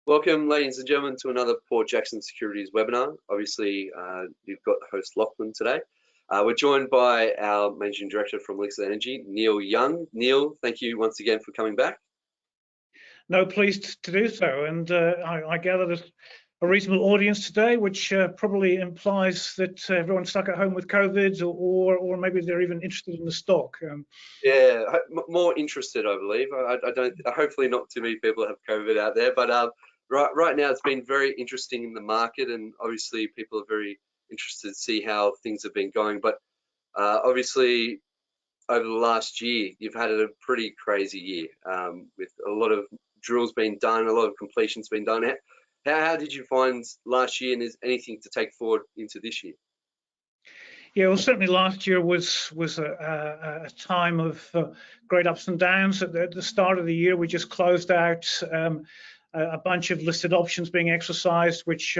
Welcome, ladies and gentlemen, to another Port Jackson Securities webinar. Obviously, you've got the host Lachlan today. We're joined by our Managing Director from Elixir Energy, Neil Young. Neil, thank you once again for coming back. No, pleased to do so. And I gather there's a reasonable audience today, which probably implies that everyone's stuck at home with COVID, or maybe they're even interested in the stock. Yeah, more interested, I believe. I don't. Hopefully, not too many people have COVID out there, but right now it's been very interesting in the market, and obviously people are very interested to see how things have been going. But obviously, over the last year, you've had a pretty crazy year with a lot of drills being done, a lot of completions being done. How did you find last year, and is anything to take forward into this year? Yeah, well, certainly last year was a time of great ups and downs. At the start of the year, we just closed out a bunch of listed options being exercised, which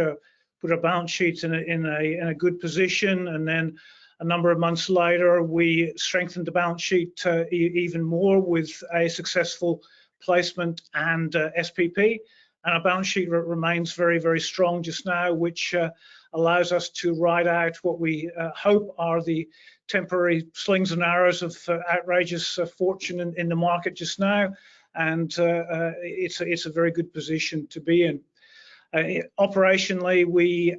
put our balance sheets in a good position. And then a number of months later, we strengthened the balance sheet even more with a successful placement and SPP. And our balance sheet remains very, very strong just now, which allows us to ride out what we hope are the temporary slings and arrows of outrageous fortune in the market just now. And it's a very good position to be in. Operationally, we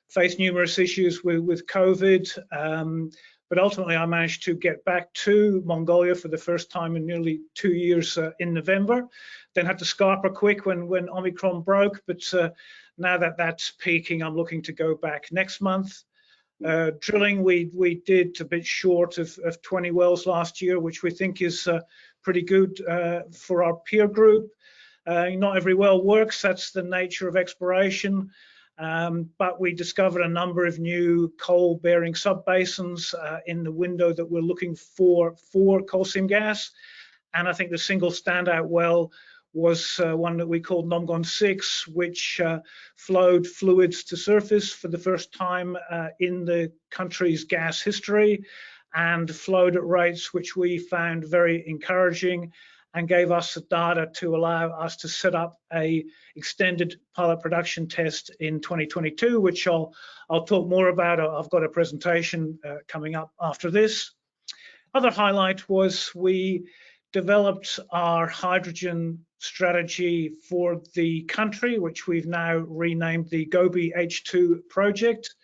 faced numerous issues with COVID, but ultimately I managed to get back to Mongolia for the first time in nearly 2 years in November. Then had to scarper quick when Omicron broke, but now that that's peaking, I'm looking to go back next month. Drilling, we did a bit short of 20 wells last year, which we think is pretty good for our peer group. Not every well works, that's the nature of exploration. But we discovered a number of new coal-bearing subbasins in the window that we're looking for coal seam gas. And I think the single standout well was one that we called Nomgon 6, which flowed fluids to surface for the first time in the country's gas history, and flowed at rates which we found very encouraging, and gave us the data to allow us to set up a extended pilot production test in 2022, which I'll talk more about. I've got a presentation coming up after this. Other highlight was we developed our hydrogen strategy for the country, which we've now renamed the Gobi H2 project.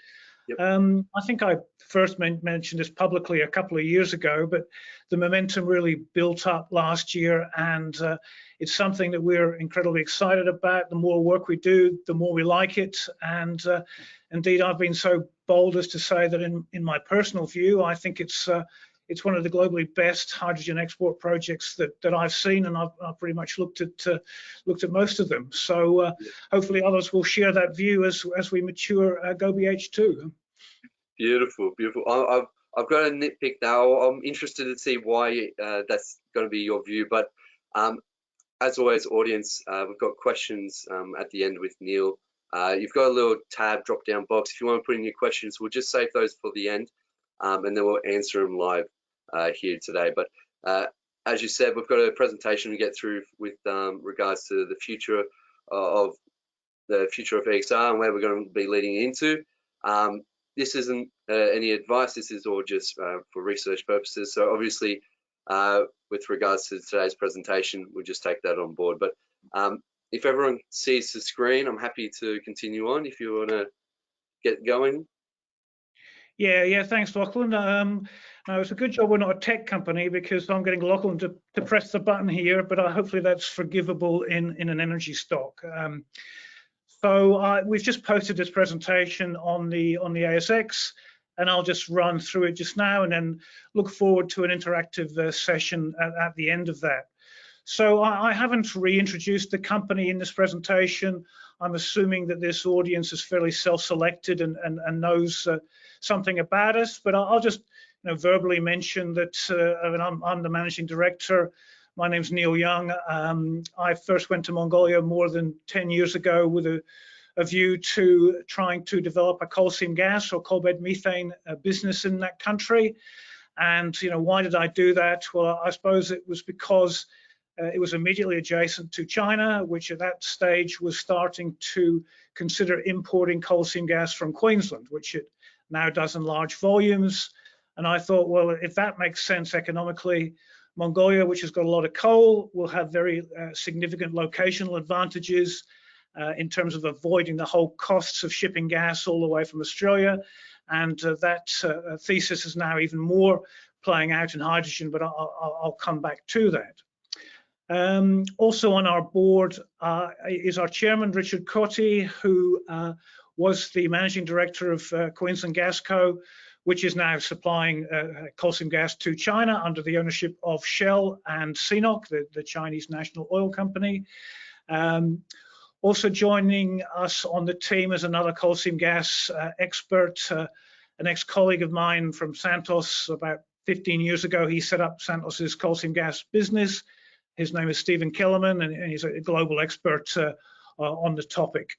Yep. I think I first mentioned this publicly a couple of years ago, but the momentum really built up last year, and it's something that we're incredibly excited about. The more work we do, the more we like it. And indeed, I've been so bold as to say that in my personal view, I think it's one of the globally best hydrogen export projects that I've seen, and I've pretty much looked at most of them. So hopefully others will share that view as we mature Gobi H2. Beautiful, beautiful. I've got a nitpick now. I'm interested to see why that's going to be your view. But as always, audience, we've got questions at the end with Neil. You've got a little tab drop-down box. If you want to put in your questions, we'll just save those for the end, and then we'll answer them live here today. But as you said, we've got a presentation to get through with regards to the future of EXR and where we're going to be leading into. This isn't any advice. This is all just for research purposes. So obviously, with regards to today's presentation, we'll just take that on board. But if everyone sees the screen, I'm happy to continue on if you want to get going. Yeah, thanks, Lachlan. Now, it's a good job we're not a tech company, because I'm getting Lachlan to press the button here, but hopefully that's forgivable in an energy stock. So we've just posted this presentation on the ASX, and I'll just run through it just now, and then look forward to an interactive session at the end of that. So I haven't reintroduced the company in this presentation. I'm assuming that this audience is fairly self-selected and knows something about us, but I'll just verbally mention that I'm the managing director. My name's Neil Young. I first went to Mongolia more than 10 years ago with a view to trying to develop a coal seam gas or coal bed methane business in that country. And why did I do that? Well, I suppose it was because It was immediately adjacent to China, which at that stage was starting to consider importing coal seam gas from Queensland, which it now does in large volumes. And I thought, well, if that makes sense economically, Mongolia, which has got a lot of coal, will have very significant locational advantages in terms of avoiding the whole costs of shipping gas all the way from Australia. And that thesis is now even more playing out in hydrogen, but I'll come back to that. Also on our board is our chairman, Richard Cottee, who was the managing director of Queensland Gas Co, which is now supplying coal seam gas to China under the ownership of Shell and CNOOC, the Chinese national oil company. Also joining us on the team is another coal seam gas expert, an ex-colleague of mine from Santos. About 15 years ago, he set up Santos's coal seam gas business. His name is Stephen Kellerman, and he's a global expert on the topic.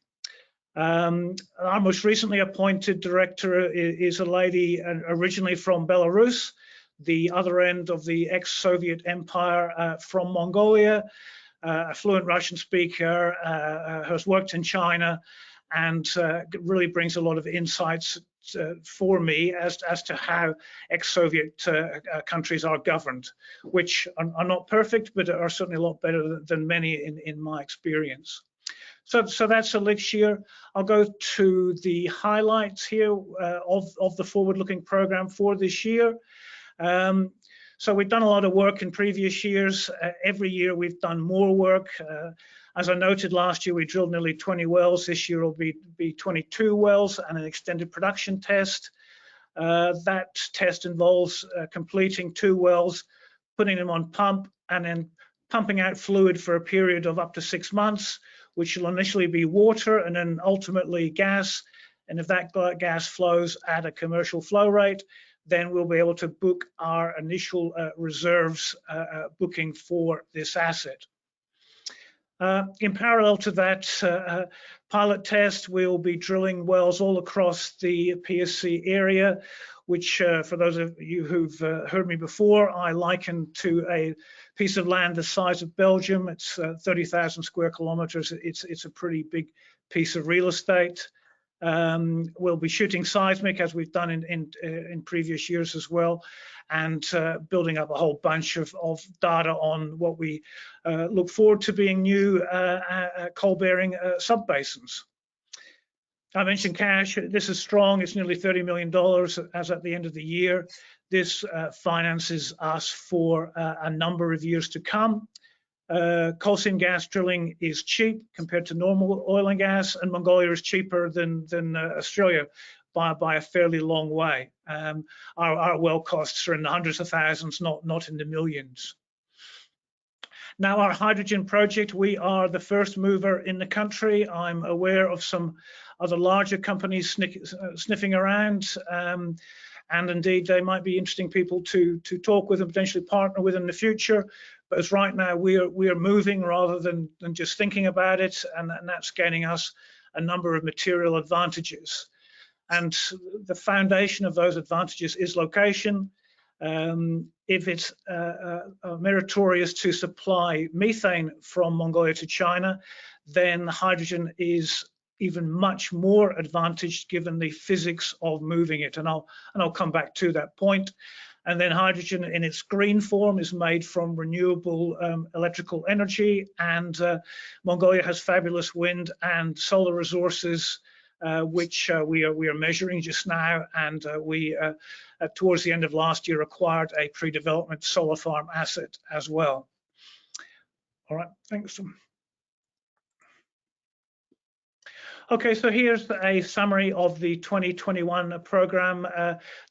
Our most recently appointed director is a lady originally from Belarus, the other end of the ex-Soviet empire, from Mongolia, a fluent Russian speaker, has worked in China, and really brings a lot of insights for me as to how ex-Soviet countries are governed, which are not perfect, but are certainly a lot better than many in my experience. So that's Elixir. I'll go to the highlights here of the forward-looking program for this year. So we've done a lot of work in previous years. Every year we've done more work. As I noted, last year we drilled nearly 20 wells. This year will be 22 wells and an extended production test. That test involves completing 2 wells, putting them on pump, and then pumping out fluid for a period of up to 6 months, which will initially be water and then ultimately gas. And if that gas flows at a commercial flow rate, then we'll be able to book our initial reserves booking for this asset. In parallel to that pilot test, we'll be drilling wells all across the PSC area, which for those of you who've heard me before, I liken to a piece of land the size of Belgium. It's 30,000 square kilometers. It's a pretty big piece of real estate. We'll be shooting seismic, as we've done in previous years as well, and building up a whole bunch of data on what we look forward to being new coal-bearing subbasins. I mentioned cash. This is strong. It's nearly $30 million as at the end of the year. This finances us for a number of years to come. Coal seam gas drilling is cheap compared to normal oil and gas, and Mongolia is cheaper than Australia by a fairly long way. Our well costs are in the hundreds of thousands, not in the millions. Now, our hydrogen project, we are the first mover in the country. I'm aware of some other larger companies sniffing around, and indeed they might be interesting people to talk with and potentially partner with in the future. But as right now, we are moving rather than just thinking about it, and that's gaining us a number of material advantages. And the foundation of those advantages is location. If it's meritorious to supply methane from Mongolia to China, then hydrogen is even much more advantaged given the physics of moving it, and I'll come back to that point. And then hydrogen in its green form is made from renewable electrical energy, and Mongolia has fabulous wind and solar resources, which we are measuring just now, and we towards the end of last year acquired a pre-development solar farm asset as well. All right, thanks. Okay, so here's a summary of the 2021 program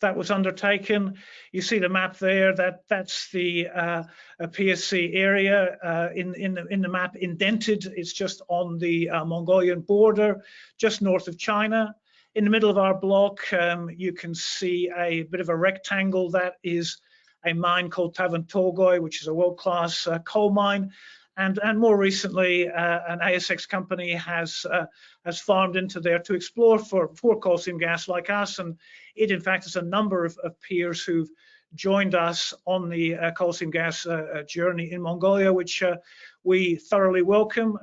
that was undertaken. You see the map there. That's the PSC area in the map indented. It's just on the Mongolian border, just north of China. In the middle of our block, you can see a bit of a rectangle. That is a mine called Tavantolgoy, which is a world-class coal mine. And more recently, an ASX company has farmed into there to explore for coal seam gas like us. And it, in fact, has a number of peers who've joined us on the coal seam gas journey in Mongolia, which we thoroughly welcome.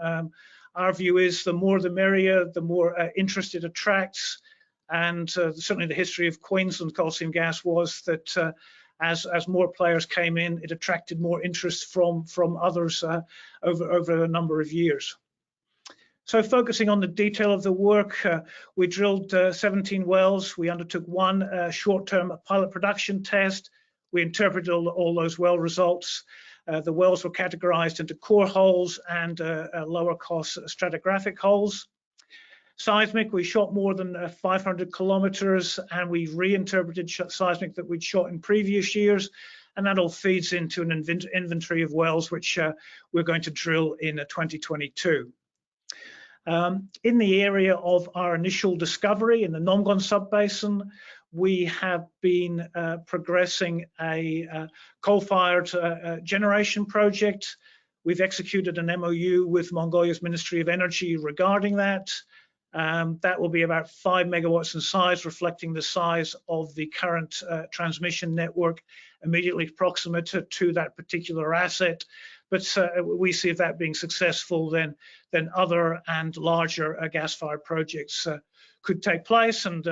Our view is the more the merrier, the more interest it attracts. And certainly the history of Queensland coal seam gas was that as more players came in, it attracted more interest from others over a number of years. So focusing on the detail of the work, we drilled 17 wells. We undertook one short-term pilot production test. We interpreted all those well results. The wells were categorized into core holes and lower cost stratigraphic holes. Seismic, we shot more than 500 kilometers, and we reinterpreted seismic that we'd shot in previous years, and that all feeds into an inventory of wells which we're going to drill in 2022. In the area of our initial discovery in the Nongon subbasin, we have been progressing a coal-fired generation project. We've executed an MOU with Mongolia's Ministry of Energy regarding that. That will be about 5 megawatts in size, reflecting the size of the current transmission network immediately proximate to that particular asset. But we see if that being successful, then other and larger gas-fired projects could take place. And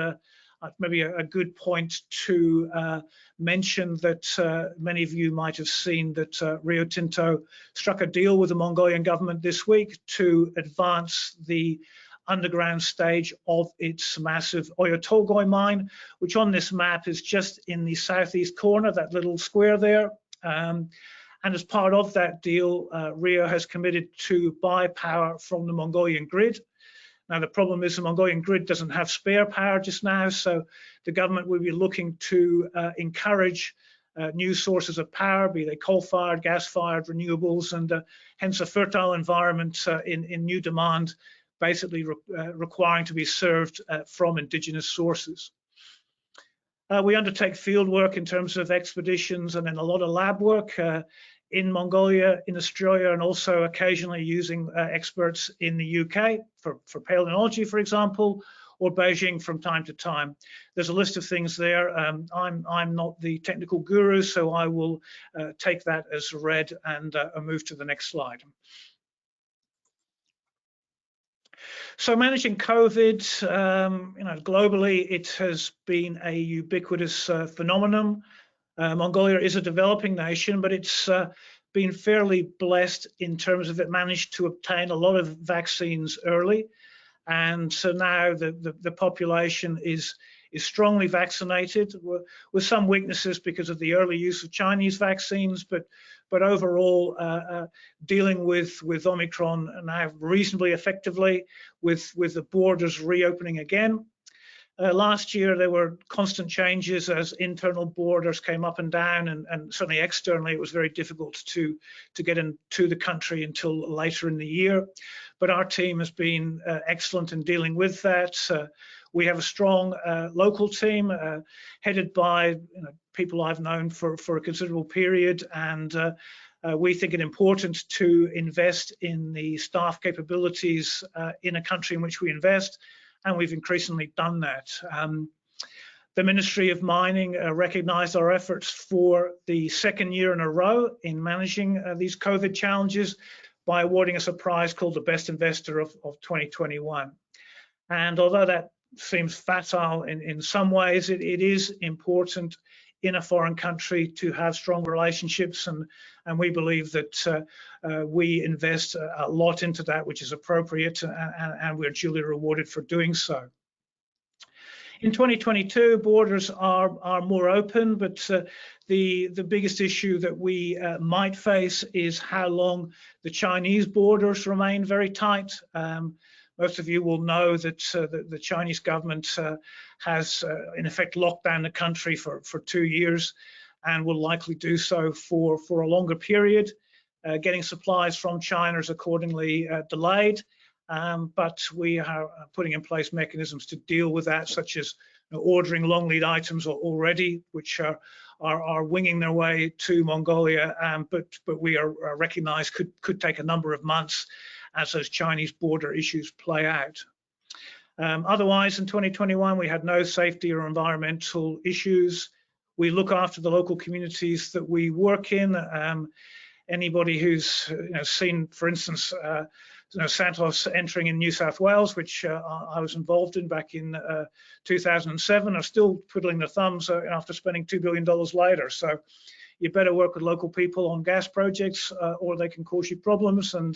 maybe a good point to mention that many of you might have seen that Rio Tinto struck a deal with the Mongolian government this week to advance the underground stage of its massive Oyu Tolgoi mine, which on this map is just in the southeast corner, that little square there. And as part of that deal, Rio has committed to buy power from the Mongolian grid. Now, the problem is the Mongolian grid doesn't have spare power just now, so the government will be looking to encourage new sources of power, be they coal-fired, gas-fired, renewables, and hence a fertile environment in new demand, basically requiring to be served from indigenous sources. We undertake field work in terms of expeditions and then a lot of lab work in Mongolia, in Australia, and also occasionally using experts in the UK for paleontology, for example, or Beijing from time to time. There's a list of things there. I'm not the technical guru, so I will take that as read and move to the next slide. So managing COVID, globally, it has been a ubiquitous phenomenon. Mongolia is a developing nation, but it's been fairly blessed in terms of it managed to obtain a lot of vaccines early. And so now the population is strongly vaccinated with some weaknesses because of the early use of Chinese vaccines, but overall dealing with Omicron now reasonably effectively with the borders reopening again. Last year there were constant changes as internal borders came up and down, and certainly externally it was very difficult to get into the country until later in the year. But our team has been excellent in dealing with that. We have a strong local team headed by people I've known for a considerable period, and we think it important to invest in the staff capabilities in a country in which we invest, and we've increasingly done that. The Ministry of Mining recognised our efforts for the second year in a row in managing these COVID challenges by awarding us a prize called the Best Investor of 2021. And although that seems facile in some ways, it is important in a foreign country to have strong relationships, and we believe that we invest a lot into that, which is appropriate, and we're duly rewarded for doing so. In 2022, borders are more open, but the biggest issue that we might face is how long the Chinese borders remain very tight. Most of you will know that the Chinese government has, in effect, locked down the country for 2 years and will likely do so for a longer period. Getting supplies from China is accordingly delayed, but we are putting in place mechanisms to deal with that, such as ordering long lead items already, which are winging their way to Mongolia, but we are recognized could take a number of months as those Chinese border issues play out. Otherwise, in 2021, we had no safety or environmental issues. We look after the local communities that we work in. Anybody who's seen, for instance, Santos entering in New South Wales, which I was involved in back in 2007, are still twiddling their thumbs after spending $2 billion later. So you better work with local people on gas projects, or they can cause you problems, and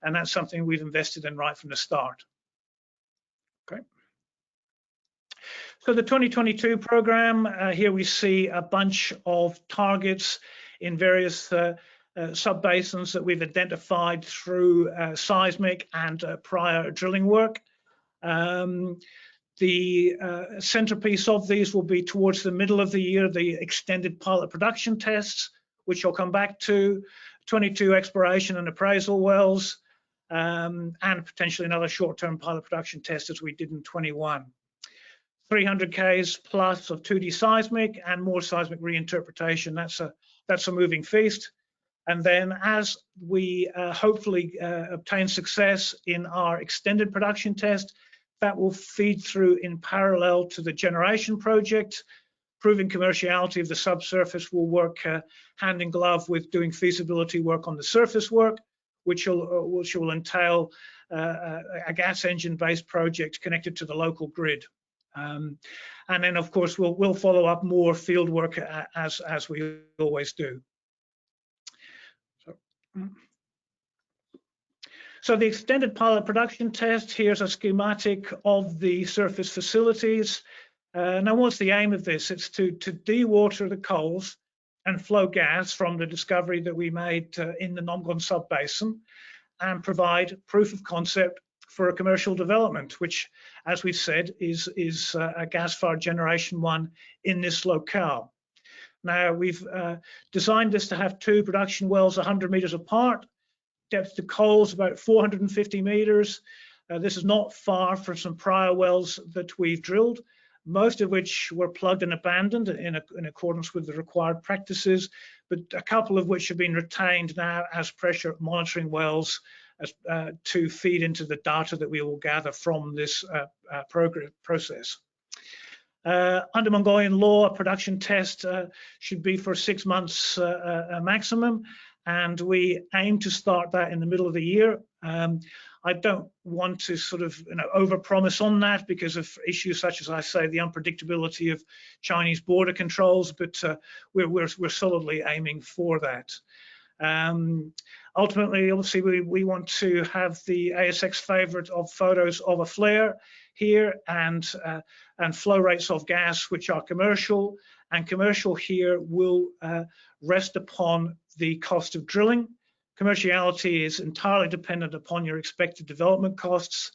that's something we've invested in right from the start. Okay. So the 2022 program, here we see a bunch of targets in various sub-basins that we've identified through seismic and prior drilling work. The centerpiece of these will be towards the middle of the year, the extended pilot production tests, which I'll come back to, 22 exploration and appraisal wells, and potentially another short-term pilot production test as we did in 21. 300 Ks plus of 2D seismic and more seismic reinterpretation. That's a moving feast. And then as we hopefully obtain success in our extended production test, that will feed through in parallel to the generation project. Proving commerciality of the subsurface will work hand in glove with doing feasibility work on the surface work, which will entail a gas engine-based project connected to the local grid. And then, of course, we'll follow up more field work as we always do. So the extended pilot production test, here's a schematic of the surface facilities. Now, what's the aim of this? It's to dewater the coals and flow gas from the discovery that we made in the Nomgon sub-basin and provide proof of concept for a commercial development, which, as we've said, is a gas-fired generation one in this locale. Now, we've designed this to have two production wells 100 meters apart, depth to coals about 450 meters. This is not far from some prior wells that we've drilled, most of which were plugged and abandoned in accordance with the required practices, but a couple of which have been retained now as pressure monitoring wells to feed into the data that we will gather from this process. Under Mongolian law, a production test should be for 6 months maximum, and we aim to start that in the middle of the year. I don't want to sort of overpromise on that because of issues such as, I say, the unpredictability of Chinese border controls, but we're solidly aiming for that. Ultimately, obviously, we want to have the ASX favourite of photos of a flare here and flow rates of gas which are commercial, and commercial here will rest upon the cost of drilling. Commerciality is entirely dependent upon your expected development costs,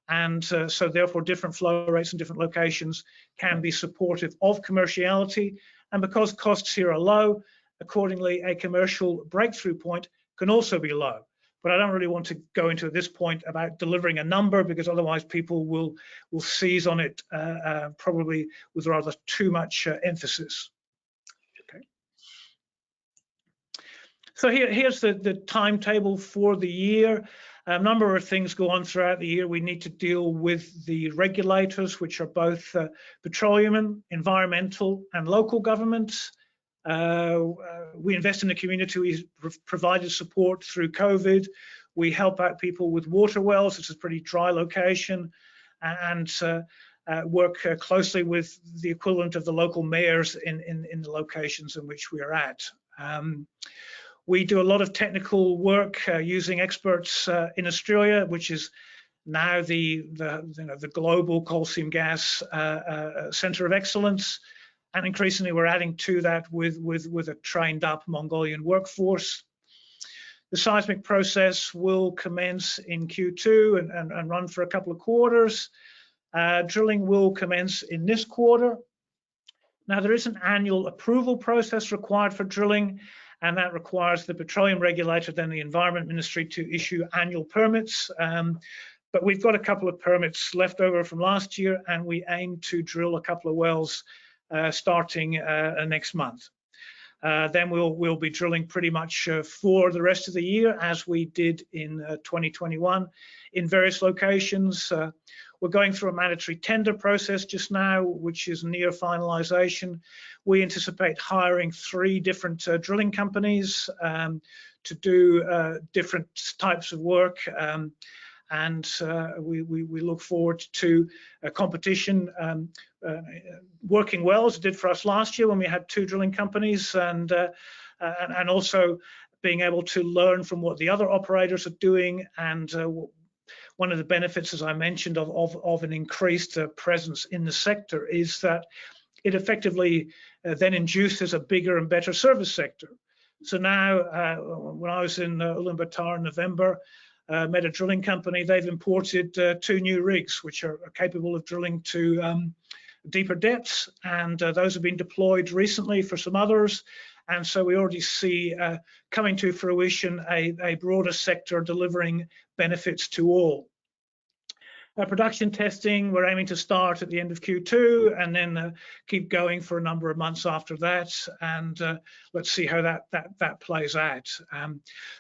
and so therefore different flow rates in different locations can be supportive of commerciality. And because costs here are low, accordingly a commercial breakthrough point can also be low. But I don't really want to go into at this point about delivering a number, because otherwise people will seize on it probably with rather too much emphasis. Okay. So here's the timetable for the year. A number of things go on throughout the year. We need to deal with the regulators, which are both petroleum, environmental, and local governments. We invest in the community. We provided support through COVID. We help out people with water wells. It's a pretty dry location, and work closely with the equivalent of the local mayors in the locations in which we are at. We do a lot of technical work using experts in Australia, which is now the global coal seam gas centre of excellence. And increasingly, we're adding to that with a trained up Mongolian workforce. The seismic process will commence in Q2 and run for a couple of quarters. Drilling will commence in this quarter. Now, there is an annual approval process required for drilling, and that requires the petroleum regulator, then the Environment Ministry, to issue annual permits. But we've got a couple of permits left over from last year, and we aim to drill a couple of wells starting next month. Then we'll be drilling pretty much for the rest of the year, as we did in 2021 in various locations. We're going through a mandatory tender process just now, which is near finalisation. We anticipate hiring 3 different drilling companies to do different types of work. And we look forward to a competition working well, as it did for us last year when we had 2 drilling companies, and also being able to learn from what the other operators are doing. And one of the benefits, as I mentioned, of an increased presence in the sector is that it effectively then induces a bigger and better service sector. So now, when I was in Ulaanbaatar in November, met a drilling company. They've imported 2 new rigs, which are capable of drilling to deeper depths, and those have been deployed recently for some others. And so we already see coming to fruition a broader sector delivering benefits to all. Production testing, we're aiming to start at the end of Q2 and then keep going for a number of months after that, and let's see how that plays out.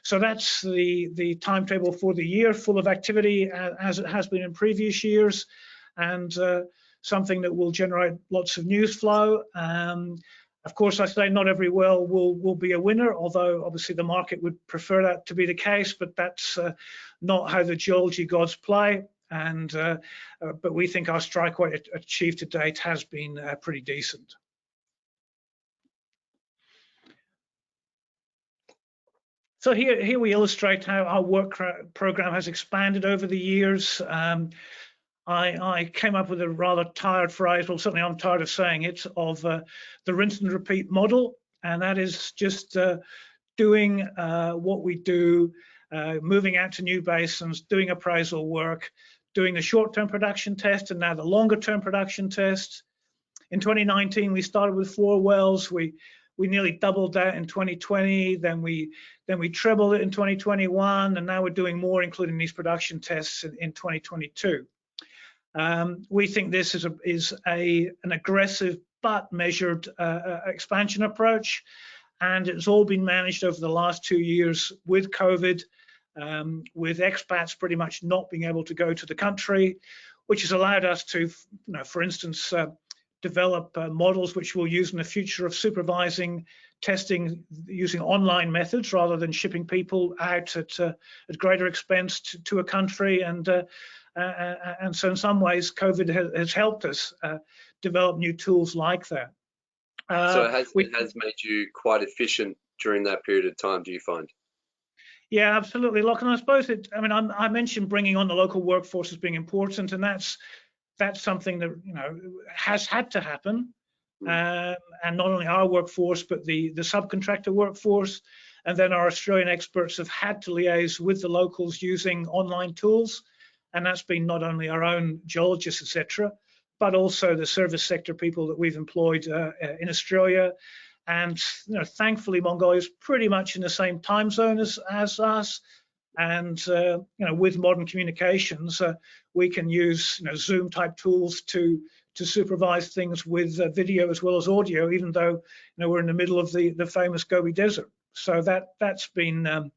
So that's the timetable for the year, full of activity as it has been in previous years, and something that will generate lots of news flow. Of course, I say not every well will be a winner, although obviously the market would prefer that to be the case, but that's not how the geology gods play. And but we think our strike rate achieved to date has been pretty decent. So here we illustrate how our work program has expanded over the years. I came up with a rather tired phrase, well, certainly I'm tired of saying it, of the rinse and repeat model, and that is just doing what we do, moving out to new basins, doing appraisal work, doing the short-term production test, and now the longer-term production test. In 2019, we started with 4 wells. We nearly doubled that in 2020. Then we trebled it in 2021, and now we're doing more, including these production tests in 2022. We think this is an aggressive but measured expansion approach, and it's all been managed over the last 2 years with COVID. With expats pretty much not being able to go to the country, which has allowed us to, for instance, develop models which we'll use in the future of supervising testing using online methods rather than shipping people out at greater expense to a country. And so in some ways, COVID has helped us develop new tools like that. So it has made you quite efficient during that period of time, do you find? Yeah, absolutely. Look, and I suppose I mentioned bringing on the local workforce as being important, and that's something that has had to happen, and not only our workforce but the subcontractor workforce, and then our Australian experts have had to liaise with the locals using online tools, and that's been not only our own geologists, etc., but also the service sector people that we've employed in Australia. And thankfully, Mongolia is pretty much in the same time zone as us. And with modern communications, we can use Zoom type tools to supervise things with video as well as audio, even though we're in the middle of the famous Gobi Desert. So that's been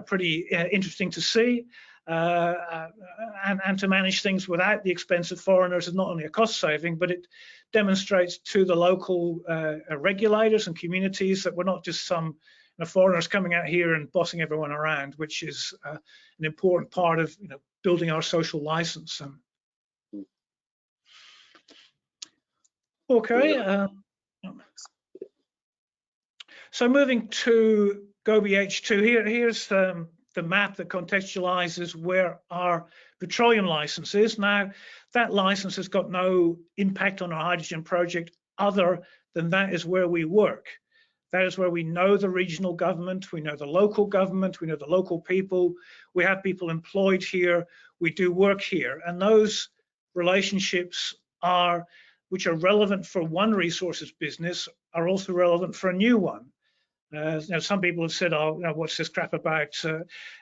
pretty interesting to see. And to manage things without the expense of foreigners is not only a cost saving, but it demonstrates to the local regulators and communities that we're not just some foreigners coming out here and bossing everyone around, which is an important part of building our social license. Okay. So moving to Gobi H2, here's the map that contextualizes where our petroleum license is. Now, that license has got no impact on our hydrogen project other than that is where we work. That is where we know the regional government, we know the local government, we know the local people, we have people employed here, we do work here. And those relationships which are relevant for one resources business are also relevant for a new one. Some people have said, "Oh, what's this crap about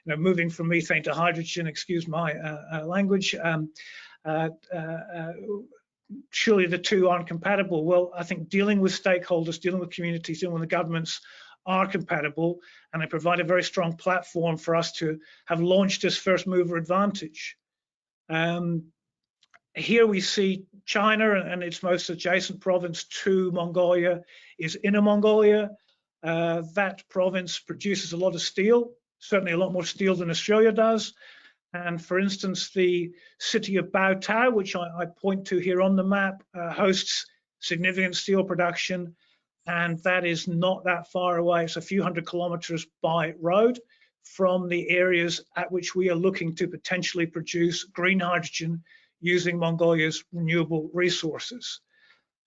moving from methane to hydrogen?" Excuse my language. surely the two aren't compatible. Well, I think dealing with stakeholders, dealing with communities, dealing with the governments are compatible, and they provide a very strong platform for us to have launched this first mover advantage. Here we see China, and its most adjacent province to Mongolia is Inner Mongolia. That province produces a lot of steel, certainly a lot more steel than Australia does. And for instance, the city of Baotao, which I point to here on the map, hosts significant steel production, and that is not that far away. It's a few hundred kilometers by road from the areas at which we are looking to potentially produce green hydrogen using Mongolia's renewable resources.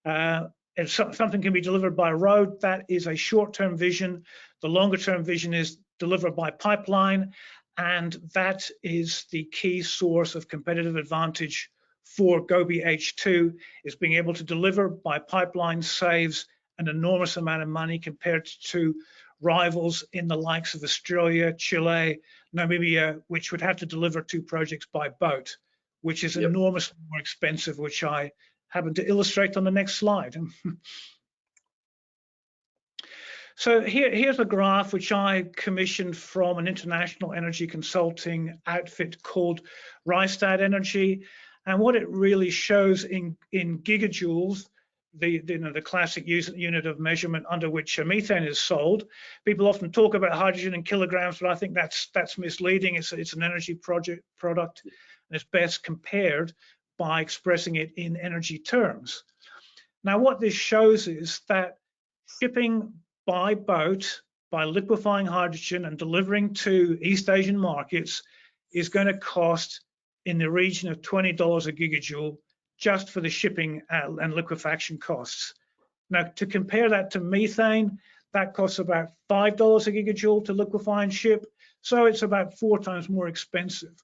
If something can be delivered by road, that is a short-term vision. The longer-term vision is delivered by pipeline, and that is the key source of competitive advantage for Gobi H2, is being able to deliver by pipeline saves an enormous amount of money compared to rivals in the likes of Australia, Chile, Namibia, which would have to deliver 2 projects by boat, which is enormously more expensive, which I happen to illustrate on the next slide. So here's a graph which I commissioned from an international energy consulting outfit called Rystad Energy. And what it really shows in gigajoules, the classic product of measurement under which methane is sold. People often talk about hydrogen in kilograms, but I think that's misleading. It's an energy product, and it's best compared by expressing it in energy terms. Now, what this shows is that shipping by boat, by liquefying hydrogen and delivering to East Asian markets, is going to cost in the region of $20 a gigajoule just for the shipping and liquefaction costs. Now, to compare that to methane, that costs about $5 a gigajoule to liquefy and ship, so it's about 4 times more expensive.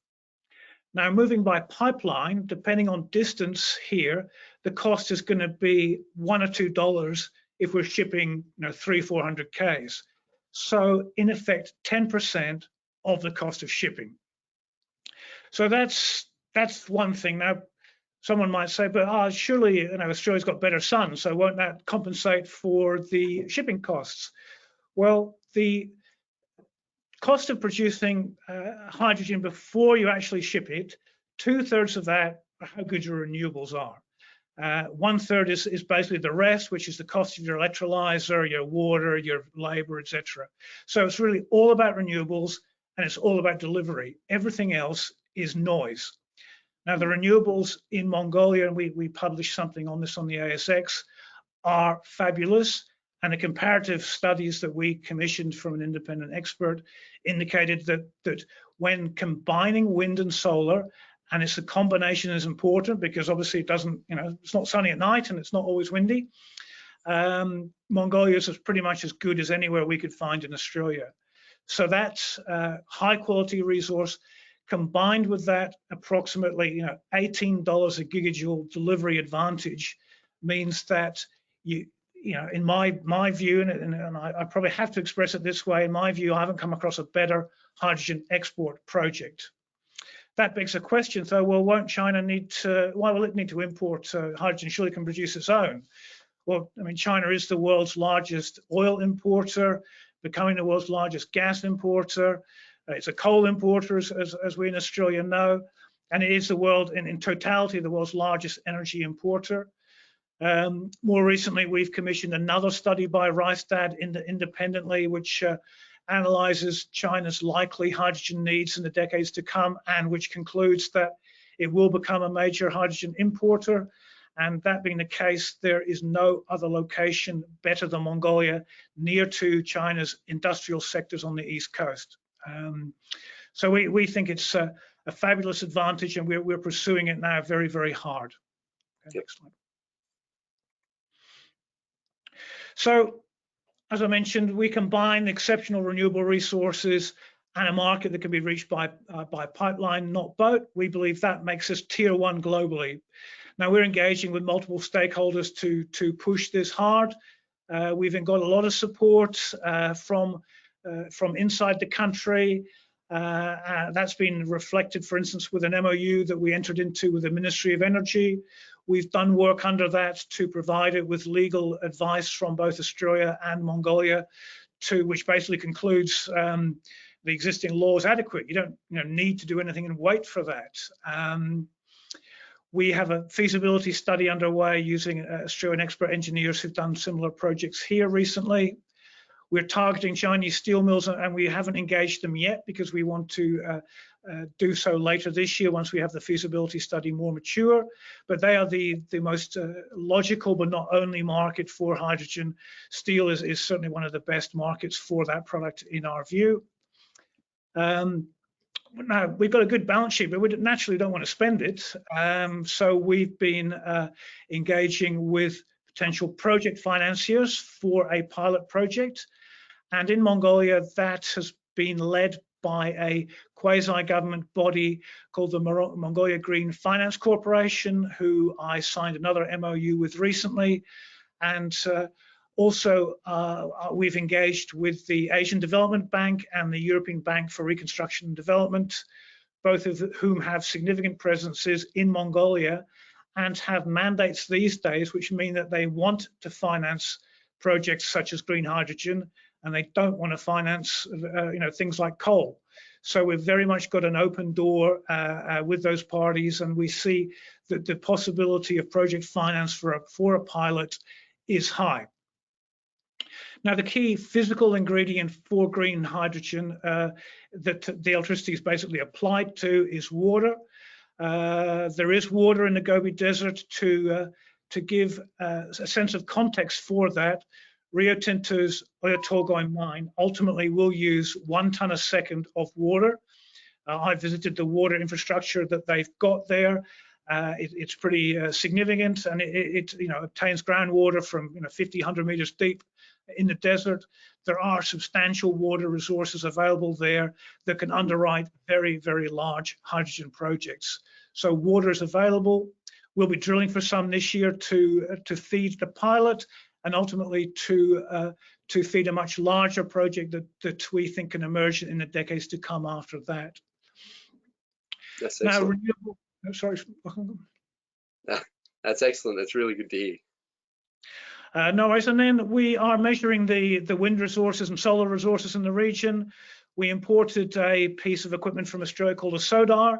Now, moving by pipeline, depending on distance here, the cost is going to be $1 or $2 if we're shipping 300-400 Ks. So in effect, 10% of the cost of shipping. So that's one thing. Now, someone might say, but surely Australia's got better sun, so won't that compensate for the shipping costs? Well, the cost of producing hydrogen before you actually ship it, 2/3 of that are how good your renewables are. 1/3 is basically the rest, which is the cost of your electrolyzer, your water, your labor, etc. So it's really all about renewables, and it's all about delivery. Everything else is noise. Now, the renewables in Mongolia, and we published something on this on the ASX, are fabulous. And the comparative studies that we commissioned from an independent expert indicated that when combining wind and solar, and it's the combination is important because obviously it doesn't, it's not sunny at night and it's not always windy. Mongolia is pretty much as good as anywhere we could find in Australia. So that's high quality resource. Combined with that, approximately $18 a gigajoule delivery advantage means that in my view, and I probably have to express it this way, in my view, I haven't come across a better hydrogen export project. That begs a question, though, well, why will it need to import hydrogen? Surely it can produce its own. Well, I mean, China is the world's largest oil importer, becoming the world's largest gas importer. It's a coal importer, as we in Australia know, and it is the world, in totality, the world's largest energy importer. More recently, we've commissioned another study by Rystad independently, which analyzes China's likely hydrogen needs in the decades to come, and which concludes that it will become a major hydrogen importer. And that being the case, there is no other location better than Mongolia near to China's industrial sectors on the East Coast. So we think it's a fabulous advantage, and we're pursuing it now very, very hard. Okay, next slide. So, as I mentioned, we combine exceptional renewable resources and a market that can be reached by pipeline, not boat. We believe that makes us tier 1 globally. Now, we're engaging with multiple stakeholders to push this hard. We've got a lot of support from inside the country. That's been reflected, for instance, with an MOU that we entered into with the Ministry of Energy. We've done work under that to provide it with legal advice from both Australia and Mongolia, which basically concludes the existing law is adequate. You don't need to do anything and wait for that. We have a feasibility study underway using Australian expert engineers who've done similar projects here recently. We're targeting Chinese steel mills, and we haven't engaged them yet because we want to do so later this year once we have the feasibility study more mature. But they are the most logical, but not only market for hydrogen. Steel is certainly one of the best markets for that product in our view. Now, we've got a good balance sheet, but we naturally don't want to spend it. So we've been engaging with potential project financiers for a pilot project. And in Mongolia, that has been led by a quasi-government body called the Mongolia Green Finance Corporation, who I signed another MOU with recently. And also, we've engaged with the Asian Development Bank and the European Bank for Reconstruction and Development, both of whom have significant presences in Mongolia and have mandates these days, which mean that they want to finance projects such as green hydrogen, and they don't want to finance things like coal. So we've very much got an open door with those parties, and we see that the possibility of project finance for a pilot is high. Now, the key physical ingredient for green hydrogen that the electricity is basically applied to is water. There is water in the Gobi Desert. To give a sense of context for that, Rio Tinto's Oyu Tolgoi mine ultimately will use 1 ton a second of water. I visited the water infrastructure that they've got there. It's pretty significant, and it obtains groundwater from 50, 100 meters deep in the desert. There are substantial water resources available there that can underwrite very, very large hydrogen projects. So water is available. We'll be drilling for some this year to feed the pilot, and ultimately to feed a much larger project that we think can emerge in the decades to come after that. That's now, excellent. Sorry. That's excellent. That's really good to hear. No worries. And then we are measuring the wind resources and solar resources in the region. We imported a piece of equipment from Australia called a SODAR,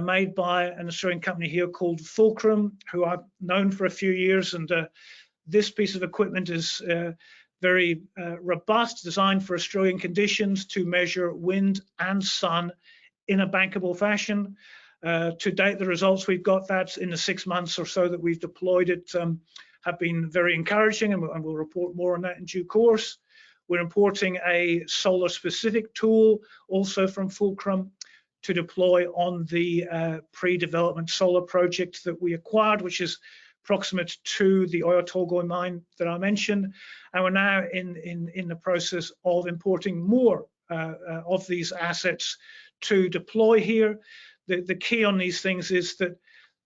made by an Australian company here called Fulcrum, who I've known for a few years. And this piece of equipment is very robust, designed for Australian conditions to measure wind and sun in a bankable fashion. To date, the results we've got that in the 6 months or so that we've deployed it have been very encouraging, and we'll report more on that in due course. We're importing a solar-specific tool also from Fulcrum to deploy on the pre-development solar project that we acquired, which is proximate to the Oyu Tolgoi mine that I mentioned. And we're now in the process of importing more of these assets to deploy here. The key on these things is that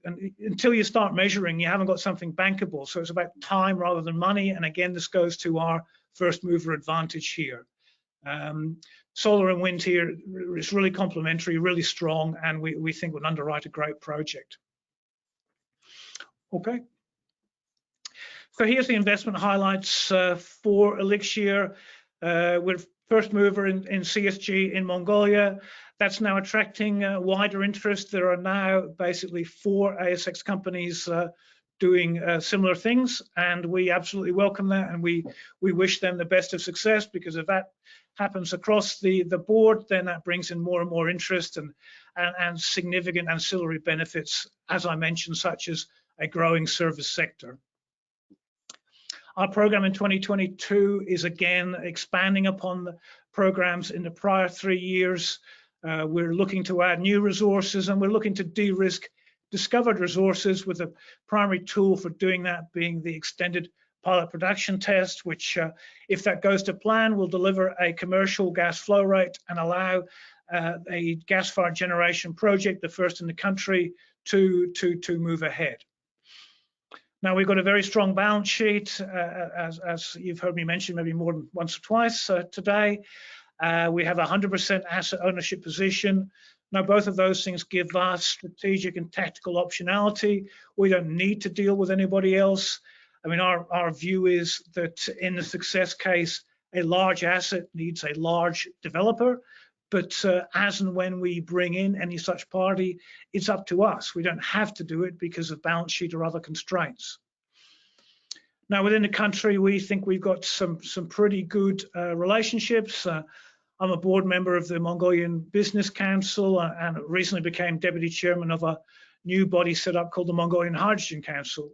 until you start measuring, you haven't got something bankable. So it's about time rather than money. And again, this goes to our first mover advantage here. Solar and wind here is really complementary, really strong, and we think would underwrite a great project. Okay. So here's the investment highlights for Elixir. We're first mover in CSG in Mongolia. That's now attracting wider interest. There are now basically 4 ASX companies doing similar things, and we absolutely welcome that, and we wish them the best of success, because if that happens across the board, then that brings in more and more interest and significant ancillary benefits, as I mentioned, such as a growing service sector. Our program in 2022 is again expanding upon the programs in the prior 3 years. We're looking to add new resources, and we're looking to de-risk discovered resources, with a primary tool for doing that being the extended pilot production test, which, if that goes to plan, will deliver a commercial gas flow rate and allow a gas-fired generation project, the first in the country, to move ahead. Now, we've got a very strong balance sheet, as you've heard me mention maybe more than once or twice today. We have a 100% asset ownership position. Now, both of those things give us strategic and tactical optionality. We don't need to deal with anybody else. I mean, our view is that in the success case, a large asset needs a large developer, but as and when we bring in any such party, it's up to us. We don't have to do it because of balance sheet or other constraints. Now, within the country, we think we've got some pretty good relationships. I'm a board member of the Mongolian Business Council and recently became deputy chairman of a new body set up called the Mongolian Hydrogen Council.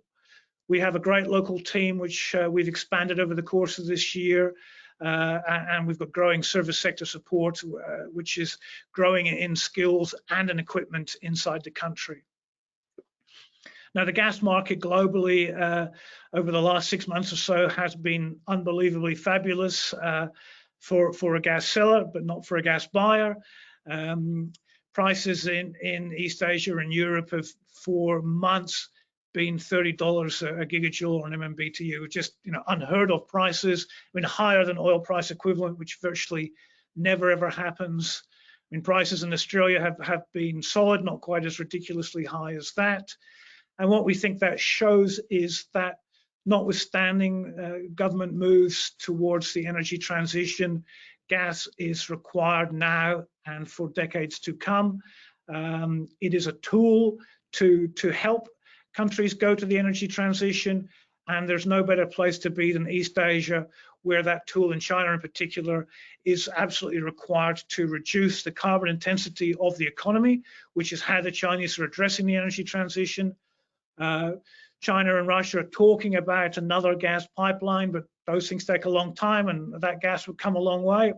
We have a great local team which we've expanded over the course of this year, and we've got growing service sector support, which is growing in skills and in equipment inside the country. Now, the gas market globally over the last 6 months or so has been unbelievably fabulous for a gas seller, but not for a gas buyer. Prices in East Asia and Europe have for months been $30 a gigajoule or an MMBTU, just unheard of prices. I mean, higher than oil price equivalent, which virtually never ever happens. I mean, prices in Australia have been solid, not quite as ridiculously high as that. And what we think that shows is that notwithstanding government moves towards the energy transition, gas is required now and for decades to come. It is a tool to help countries go to the energy transition, and there's no better place to be than East Asia, where that tool, in China in particular, is absolutely required to reduce the carbon intensity of the economy, which is how the Chinese are addressing the energy transition. China and Russia are talking about another gas pipeline, but those things take a long time, and that gas would come a long way.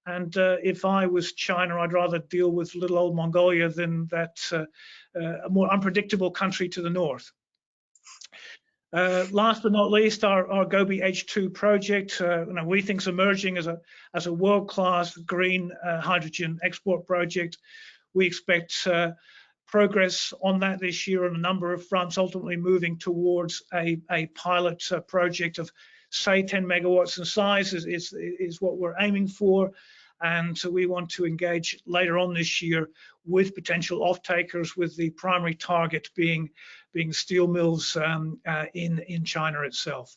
And if I was China, I'd rather deal with little old Mongolia than that a more unpredictable country to the north. Last but not least, our Gobi H2 project, we think is emerging as a world-class green hydrogen export project. We expect progress on that this year on a number of fronts, ultimately moving towards a pilot project of, say, 10 megawatts in size is what we're aiming for. And so we want to engage later on this year with potential off-takers, with the primary target being steel mills in China itself.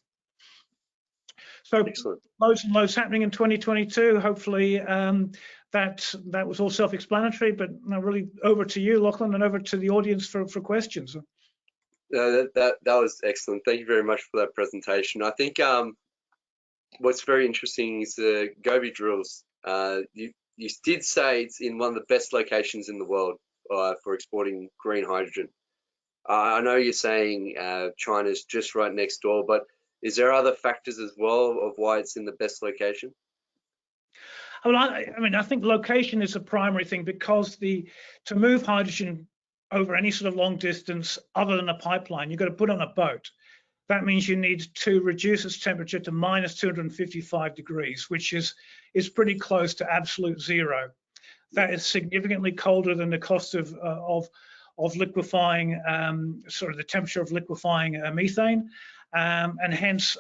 So excellent. Loads and loads happening in 2022. Hopefully that was all self-explanatory, but now really over to you, Lachlan, and over to the audience for questions. That was excellent. Thank you very much for that presentation. I think what's very interesting is the Gobi drills. You did say it's in one of the best locations in the world for exporting green hydrogen. I know you're saying China's just right next door, but is there other factors as well of why it's in the best location? Well, I mean, I think location is a primary thing, because to move hydrogen over any sort of long distance other than a pipeline, you've got to put on a boat. That means you need to reduce its temperature to minus 255 degrees, which is pretty close to absolute zero. That is significantly colder than the cost of liquefying, sort of the temperature of liquefying methane. And hence,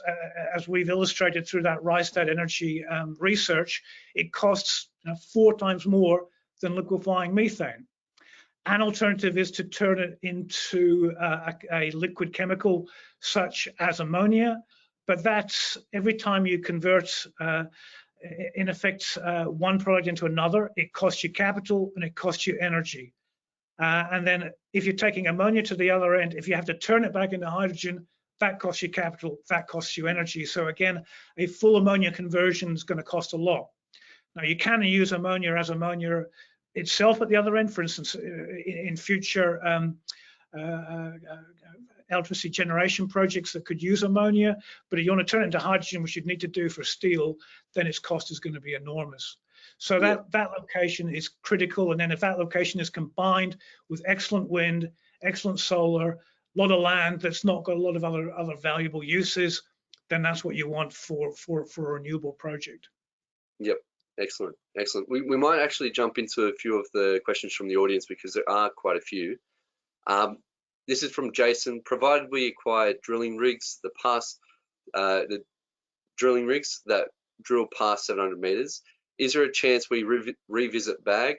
as we've illustrated through that Rystad Energy research, it costs 4 times more than liquefying methane. An alternative is to turn it into a liquid chemical such as ammonia, but that's every time you convert, in effect, one product into another, it costs you capital and it costs you energy. And then if you're taking ammonia to the other end, if you have to turn it back into hydrogen, that costs you capital, that costs you energy. So again, a full ammonia conversion is going to cost a lot. Now, you can use ammonia as ammonia itself at the other end, for instance, in future electricity generation projects that could use ammonia. But if you want to turn it into hydrogen, which you'd need to do for steel, then its cost is going to be enormous. So that location is critical. And then if that location is combined with excellent wind, excellent solar, a lot of land that's not got a lot of other valuable uses, then that's what you want for a renewable project. Yep. Excellent, excellent. We might actually jump into a few of the questions from the audience, because there are quite a few. This is from Jason. Provided we acquire drilling rigs, the drilling rigs that drill past 700 meters, is there a chance we revisit BAG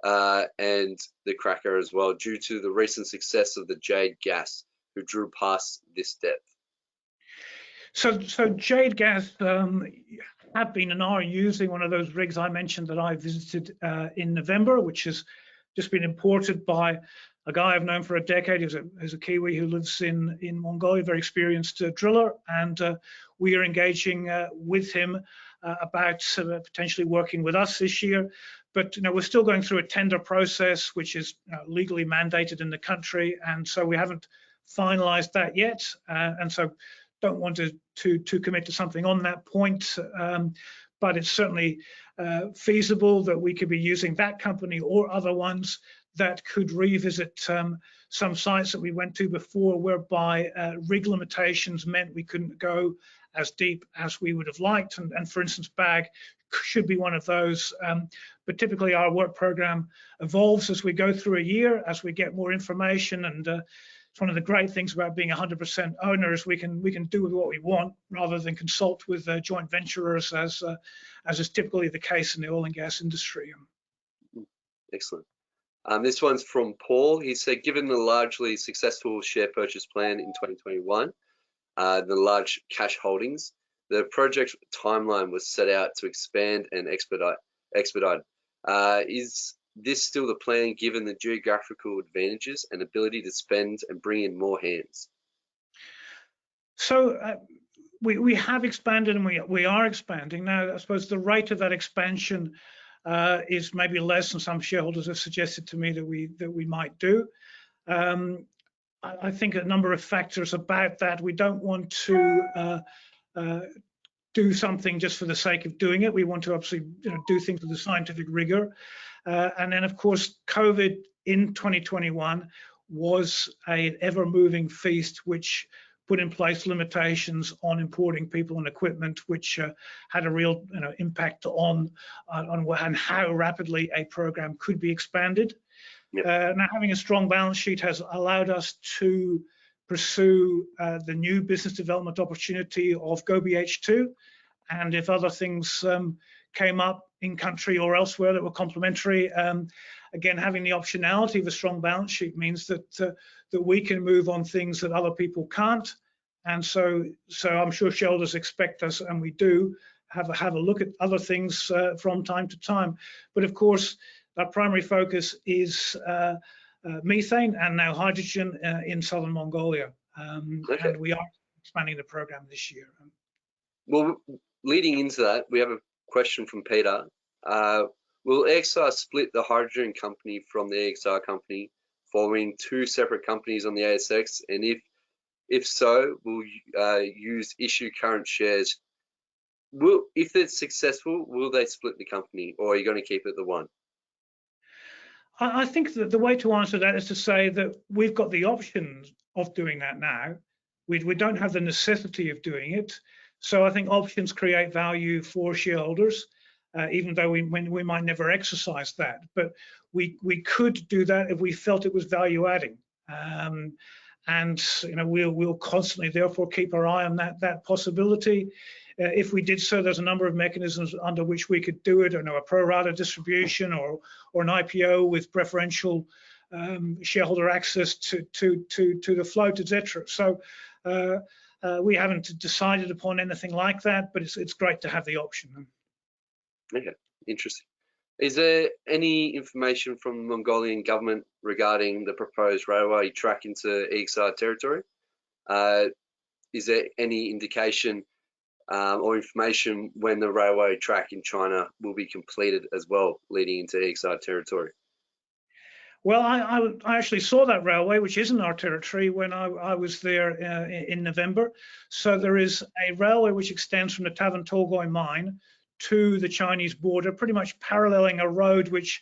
and the cracker as well, due to the recent success of the Jade gas, who drew past this depth? So Jade gas have been and are using one of those rigs I mentioned that I visited in November, which has just been imported by a guy I've known for a decade. He's a Kiwi who lives in Mongolia, very experienced driller, and we are engaging with him about potentially working with us this year. But we're still going through a tender process, which is legally mandated in the country, and so we haven't finalised that yet, and so don't want to commit to something on that point. But it's certainly feasible that we could be using that company or other ones that could revisit some sites that we went to before, whereby rig limitations meant we couldn't go as deep as we would have liked. And for instance, Bag should be one of those. But typically our work program evolves as we go through a year, as we get more information. And it's one of the great things about being 100% owners. We can do with what we want rather than consult with joint venturers, as is typically the case in the oil and gas industry. Excellent. This one's from Paul. He said, given the largely successful share purchase plan in 2021, the large cash holdings, the project timeline was set out to expand and expedite. Is this still the plan, given the geographical advantages and ability to spend and bring in more hands? So we have expanded, and we are expanding. Now, I suppose the rate of that expansion is maybe less than some shareholders have suggested to me that we might do. I think a number of factors about that. We don't want to do something just for the sake of doing it. We want to obviously do things with the scientific rigor. And then, of course, COVID in 2021 was an ever-moving feast, which put in place limitations on importing people and equipment, which had a real impact on how rapidly a program could be expanded. Yep. Now, having a strong balance sheet has allowed us to pursue the new business development opportunity of GoBH2, and if other things came up in country or elsewhere that were complementary, again, having the optionality of a strong balance sheet means that we can move on things that other people can't. And so I'm sure shareholders expect us, and we do have a look at other things from time to time. But of course, our primary focus is methane and now hydrogen in southern Mongolia. Okay. And we are expanding the program this year. Well, leading into that, we have a question from Peter. Will EXR split the hydrogen company from the EXR company, forming two separate companies on the ASX? And if so, will issue current shares? If it's successful, will they split the company, or are you going to keep it the one? I think that the way to answer that is to say that we've got the option of doing that now. We don't have the necessity of doing it. So I think options create value for shareholders, even though we might never exercise that. But we could do that if we felt it was value adding. And we'll constantly therefore keep our eye on that possibility. If we did so, there's a number of mechanisms under which we could do it, a pro rata distribution or an IPO with preferential shareholder access to the float, etc. So we haven't decided upon anything like that, but it's great to have the option. Okay, interesting. Is there any information from the Mongolian government regarding the proposed railway track into EXR territory? Is there any indication or information when the railway track in China will be completed as well, leading into EXR territory? Well, I actually saw that railway, which is in our territory, when I was there in November. So there is a railway which extends from the Tavan Tolgoi mine to the Chinese border, pretty much paralleling a road which,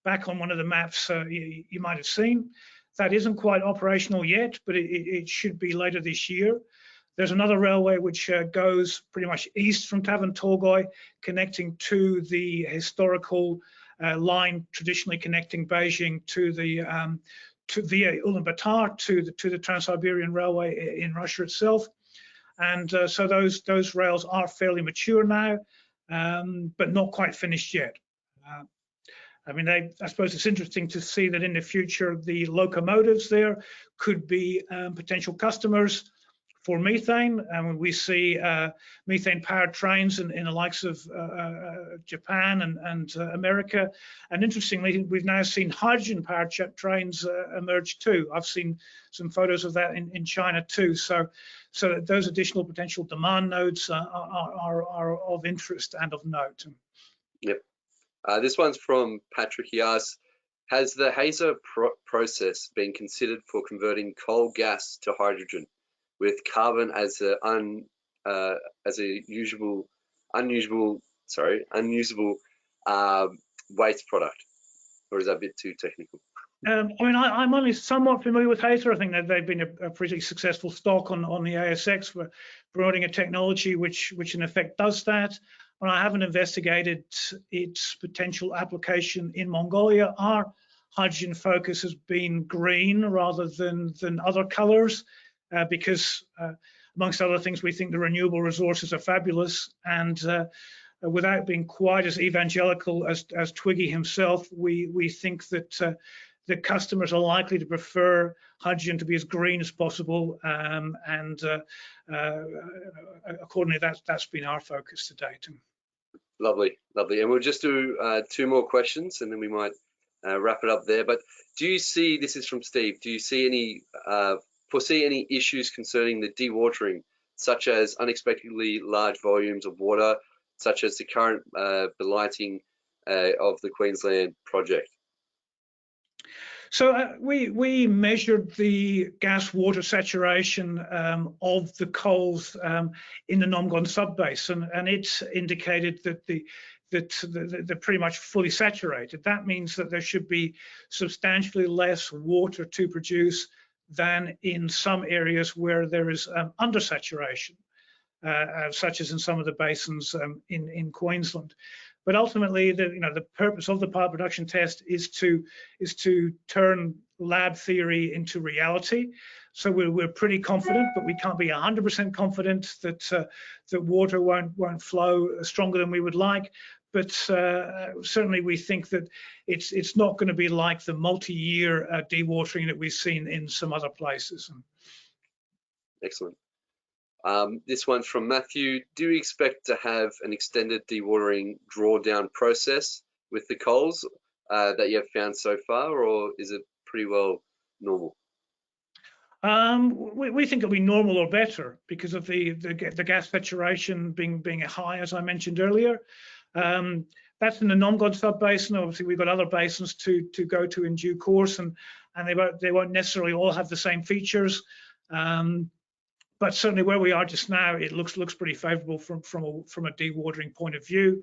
back on one of the maps you might have seen, that isn't quite operational yet, but it should be later this year. There's another railway which goes pretty much east from Tavan Tolgoi, connecting to the historical line traditionally connecting Beijing to the via Ulaanbaatar to the Trans-Siberian Railway in Russia itself. And so those rails are fairly mature now, but not quite finished yet. I mean, I suppose it's interesting to see that in the future, the locomotives there could be potential customers for methane. And we see methane-powered trains in the likes of Japan and America. And interestingly, we've now seen hydrogen-powered trains emerge too. I've seen some photos of that in China too. So those additional potential demand nodes are of interest and of note. Yep. This one's from Patrick. He asks, has the Hazer process been considered for converting coal gas to hydrogen with carbon as a unusable waste product? Or is that a bit too technical? I mean, I'm only somewhat familiar with Hazer. I think that they've been a pretty successful stock on the ASX for promoting a technology which in effect does that. But I haven't investigated its potential application in Mongolia. Our hydrogen focus has been green rather than other colors because, amongst other things, we think the renewable resources are fabulous. And without being quite as evangelical as Twiggy himself, we think that the customers are likely to prefer hydrogen to be as green as possible, and accordingly, that's been our focus to date. Lovely, lovely. And we'll just do 2 more questions, and then we might wrap it up there. But do you see, this is from Steve, do you see any, foresee any issues concerning the dewatering, such as unexpectedly large volumes of water, such as the current blighting of the Queensland project? So we measured the gas water saturation of the coals in the Nomgon subbasin, and it's indicated that they're pretty much fully saturated. That means that there should be substantially less water to produce than in some areas where there is undersaturation, such as in some of the basins in Queensland. But ultimately, the purpose of the pilot production test is to turn lab theory into reality. So we're pretty confident, but we can't be 100% confident that water won't flow stronger than we would like. But certainly, we think that it's not going to be like the multi-year dewatering that we've seen in some other places. Excellent. This one's from Matthew. Do you expect to have an extended dewatering drawdown process with the coals that you have found so far, or is it pretty well normal? We think it'll be normal or better because of the gas saturation being high, as I mentioned earlier. That's in the Nomgon subbasin. Obviously, we've got other basins to go to in due course, and they won't necessarily all have the same features. But certainly where we are just now, it looks pretty favourable from a dewatering point of view.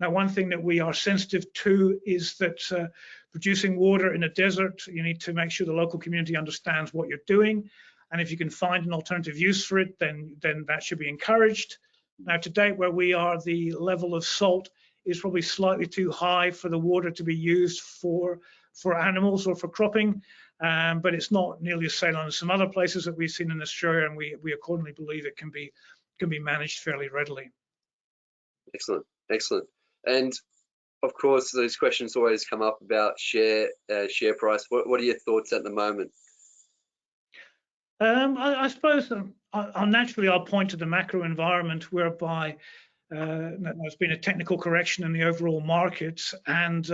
Now, one thing that we are sensitive to is that producing water in a desert, you need to make sure the local community understands what you're doing. And if you can find an alternative use for it, then that should be encouraged. Now, to date, where we are, the level of salt is probably slightly too high for the water to be used for animals or for cropping. But it's not nearly as saline as some other places that we've seen in Australia, and we accordingly believe it can be managed fairly readily. Excellent, excellent. And of course, those questions always come up about share price. What are your thoughts at the moment? I suppose I'll point to the macro environment whereby there's been a technical correction in the overall market, and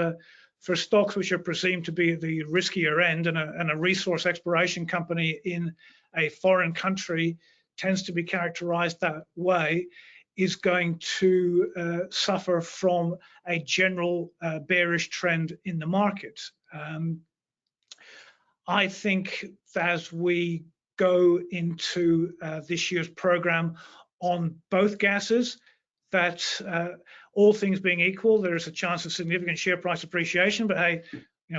for stocks which are presumed to be at the riskier end, and a resource exploration company in a foreign country tends to be characterized that way, is going to suffer from a general bearish trend in the market. I think as we go into this year's program on both gases, that all things being equal, there is a chance of significant share price appreciation. But hey,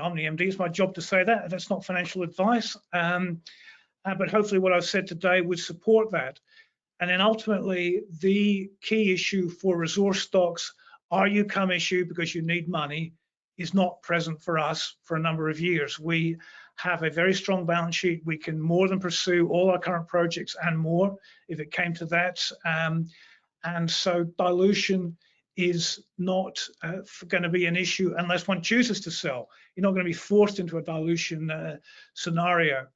I'm the MD, it's my job to say that. That's not financial advice. But hopefully what I've said today would support that. And then ultimately, the key issue for resource stocks, are you come issue because you need money, is not present for us for a number of years. We have a very strong balance sheet. We can more than pursue all our current projects and more if it came to that. And so dilution is not going to be an issue unless one chooses to sell. You're not going to be forced into a dilution scenario.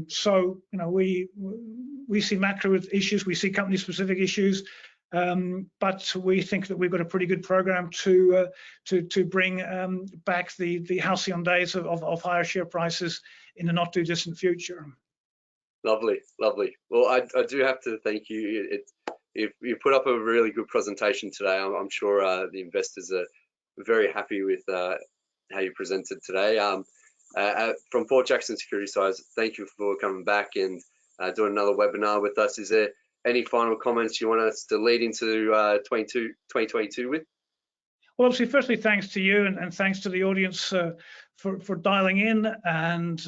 So, you know, we see macro issues, we see company-specific issues, but we think that we've got a pretty good program to bring back the halcyon days of higher share prices in the not too distant future. Lovely, lovely. Well, I do have to thank you. You put up a really good presentation today. I'm sure the investors are very happy with how you presented today. From Port Jackson Securities side, thank you for coming back and doing another webinar with us. Is there any final comments you want us to lead into 2022 with? Well, obviously, firstly, thanks to you and thanks to the audience for dialing in. And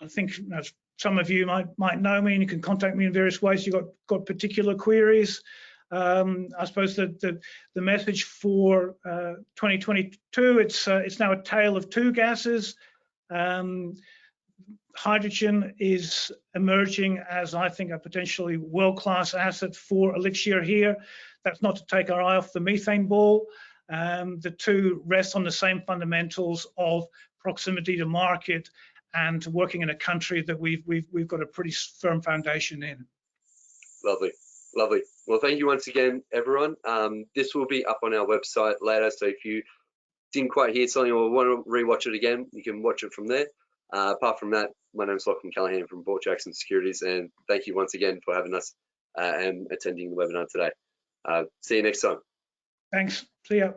I think, as some of you might know me, and you can contact me in various ways. You've got particular queries. I suppose the message for 2022, it's now a tale of two gases. Hydrogen is emerging as, I think, a potentially world-class asset for Elixir here. That's not to take our eye off the methane ball. The two rest on the same fundamentals of proximity to market and working in a country that we've got a pretty firm foundation in. Lovely, lovely. Well, thank you once again, everyone. This will be up on our website later, so if you didn't quite hear something or want to rewatch it again, you can watch it from there. Apart from that, my name is Lachlan Callaghan from Port Jackson Securities, and thank you once again for having us and attending the webinar today. See you next time. Thanks. See ya.